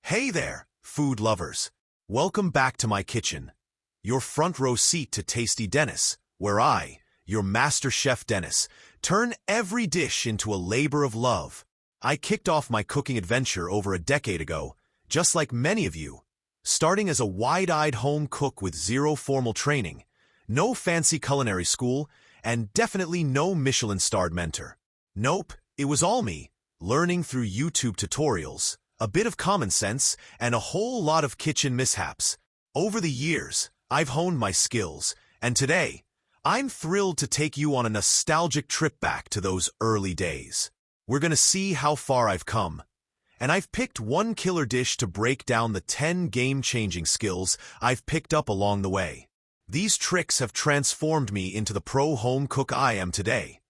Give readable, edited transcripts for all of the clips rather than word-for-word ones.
Hey there, food lovers. Welcome back to my kitchen, your front row seat to tasty Denis, where I, your Master Chef Denis, turn every dish into a labor of love. I kicked off my cooking adventure over a decade ago, just like many of you, starting as a wide-eyed home cook with zero formal training, no fancy culinary school, and definitely no Michelin-starred mentor. Nope, it was all me, learning through YouTube tutorials, a bit of common sense, and a whole lot of kitchen mishaps. Over the years, I've honed my skills, and today, I'm thrilled to take you on a nostalgic trip back to those early days. We're gonna see how far I've come, and I've picked one killer dish to break down the 10 game-changing skills I've picked up along the way. These tricks have transformed me into the pro home cook I am today,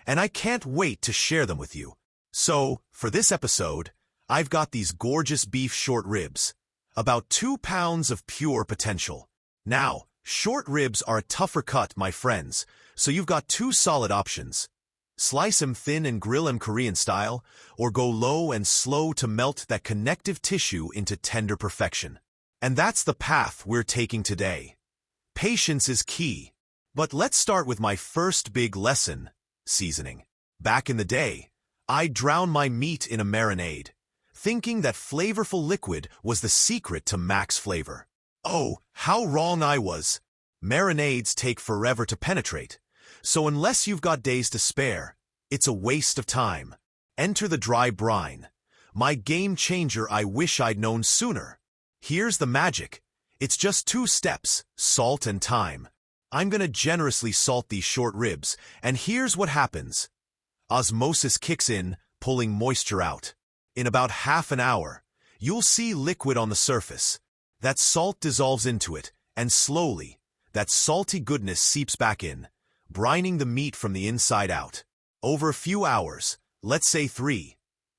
and I can't wait to share them with you. So, for this episode, I've got these gorgeous beef short ribs, about 2 pounds of pure potential. Now, short ribs are a tougher cut, my friends, so you've got two solid options. Slice them thin and grill them Korean style, or go low and slow to melt that connective tissue into tender perfection. And that's the path we're taking today. Patience is key. But let's start with my first big lesson, seasoning. Back in the day, I'd drown my meat in a marinade, thinking that flavorful liquid was the secret to max flavor. Oh, how wrong I was. Marinades take forever to penetrate, so unless you've got days to spare, it's a waste of time. Enter the dry brine, my game changer I wish I'd known sooner. Here's the magic. It's just 2 steps, salt and thyme. I'm gonna generously salt these short ribs, and here's what happens. Osmosis kicks in, pulling moisture out. In about half an hour, you'll see liquid on the surface. That salt dissolves into it, and slowly, that salty goodness seeps back in, brining the meat from the inside out. Over a few hours, let's say 3,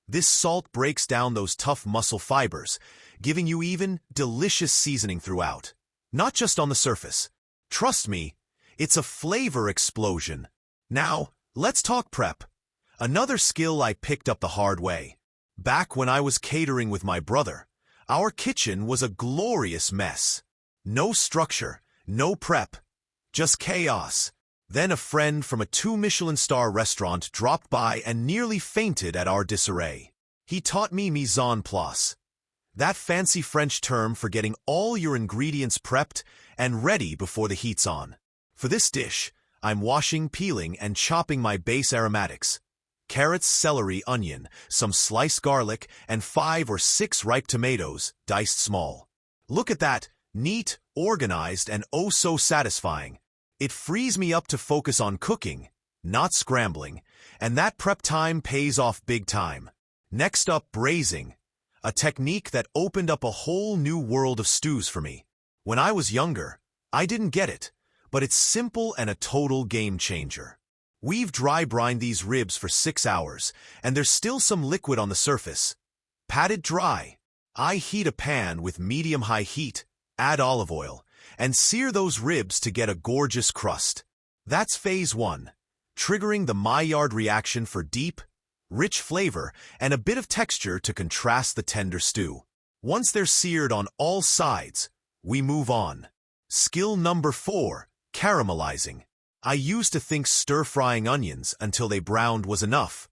this salt breaks down those tough muscle fibers, giving you even delicious seasoning throughout. Not just on the surface. Trust me, it's a flavor explosion. Now, let's talk prep. Another skill I picked up the hard way. Back when I was catering with my brother, our kitchen was a glorious mess. No structure, no prep, just chaos. Then a friend from a 2 Michelin-star restaurant dropped by and nearly fainted at our disarray. He taught me mise en place, that fancy French term for getting all your ingredients prepped and ready before the heat's on. For this dish, I'm washing, peeling, and chopping my base aromatics. Carrots, celery, onion, some sliced garlic, and 5 or 6 ripe tomatoes, diced small. Look at that, neat, organized, and oh so satisfying. It frees me up to focus on cooking, not scrambling, and that prep time pays off big time. Next up, braising, a technique that opened up a whole new world of stews for me. When I was younger, I didn't get it, but it's simple and a total game changer. We've dry brined these ribs for 6 hours, and there's still some liquid on the surface. Pat it dry. I heat a pan with medium-high heat, add olive oil, and sear those ribs to get a gorgeous crust. That's phase 1, triggering the Maillard reaction for deep, rich flavor and a bit of texture to contrast the tender stew. Once they're seared on all sides, we move on. Skill number 4, caramelizing. I used to think stir-frying onions until they browned was enough.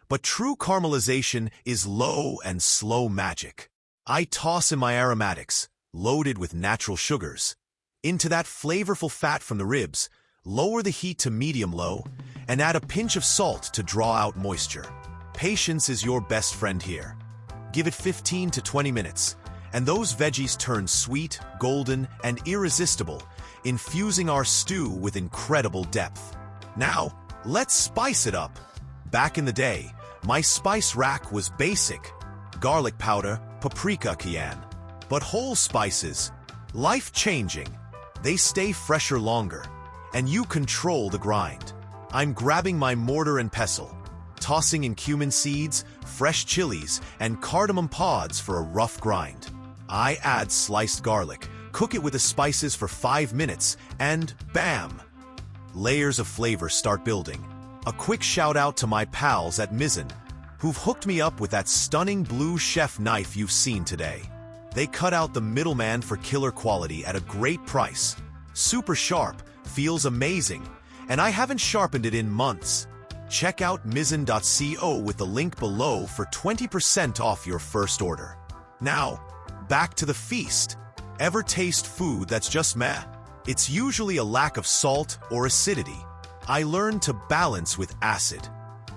But true caramelization is low and slow magic. I toss in my aromatics, loaded with natural sugars, into that flavorful fat from the ribs, lower the heat to medium-low, and add a pinch of salt to draw out moisture. Patience is your best friend here. Give it 15 to 20 minutes, and those veggies turn sweet, golden, and irresistible, infusing our stew with incredible depth. Now, let's spice it up. Back in the day, my spice rack was basic. Garlic powder, paprika, cayenne. But whole spices, life-changing. They stay fresher longer, and you control the grind. I'm grabbing my mortar and pestle, tossing in cumin seeds, fresh chilies, and cardamom pods for a rough grind. I add sliced garlic, cook it with the spices for 5 minutes, and bam! Layers of flavor start building. A quick shout out to my pals at Mizen, who've hooked me up with that stunning blue chef knife you've seen today. They cut out the middleman for killer quality at a great price. Super sharp, feels amazing, and I haven't sharpened it in months. Check out Mizen.co with the link below for 20% off your first order. Now, back to the feast. Ever taste food that's just meh? It's usually a lack of salt or acidity. I learned to balance with acid.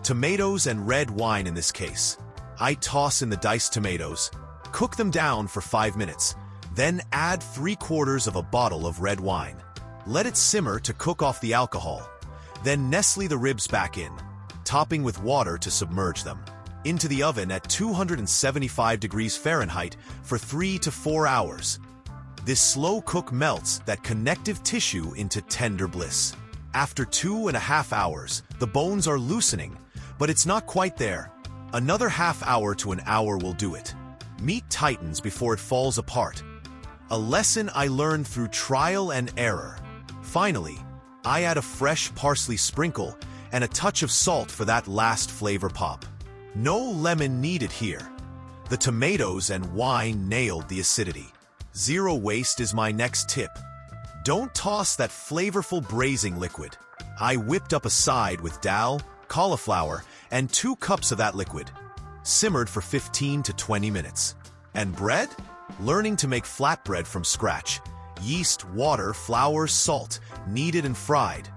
Tomatoes and red wine in this case. I toss in the diced tomatoes, cook them down for 5 minutes, then add 3/4 of a bottle of red wine. Let it simmer to cook off the alcohol. Then Nestle the ribs back in, topping with water to submerge them. Into the oven at 275 degrees Fahrenheit for 3 to 4 hours. This slow cook melts that connective tissue into tender bliss. After 2.5 hours, the bones are loosening, but it's not quite there. Another half hour to an hour will do it. Meat tightens before it falls apart. A lesson I learned through trial and error. Finally, I add a fresh parsley sprinkle and a touch of salt for that last flavor pop. No lemon needed here. The tomatoes and wine nailed the acidity. Zero waste is my next tip. Don't toss that flavorful braising liquid. I whipped up a side with dal, cauliflower, and 2 cups of that liquid. Simmered for 15 to 20 minutes. And bread? Learning to make flatbread from scratch. Yeast, water, flour, salt, kneaded and fried.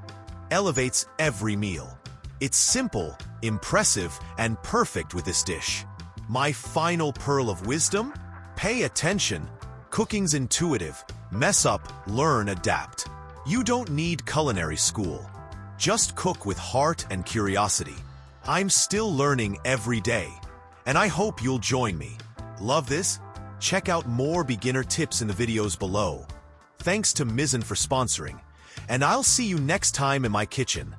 Elevates every meal. It's simple, impressive, and perfect with this dish. My final pearl of wisdom? Pay attention. Cooking's intuitive. Mess up, learn, adapt. You don't need culinary school. Just cook with heart and curiosity. I'm still learning every day, and I hope you'll join me. Love this? Check out more beginner tips in the videos below. Thanks to Mizen for sponsoring, and I'll see you next time in my kitchen.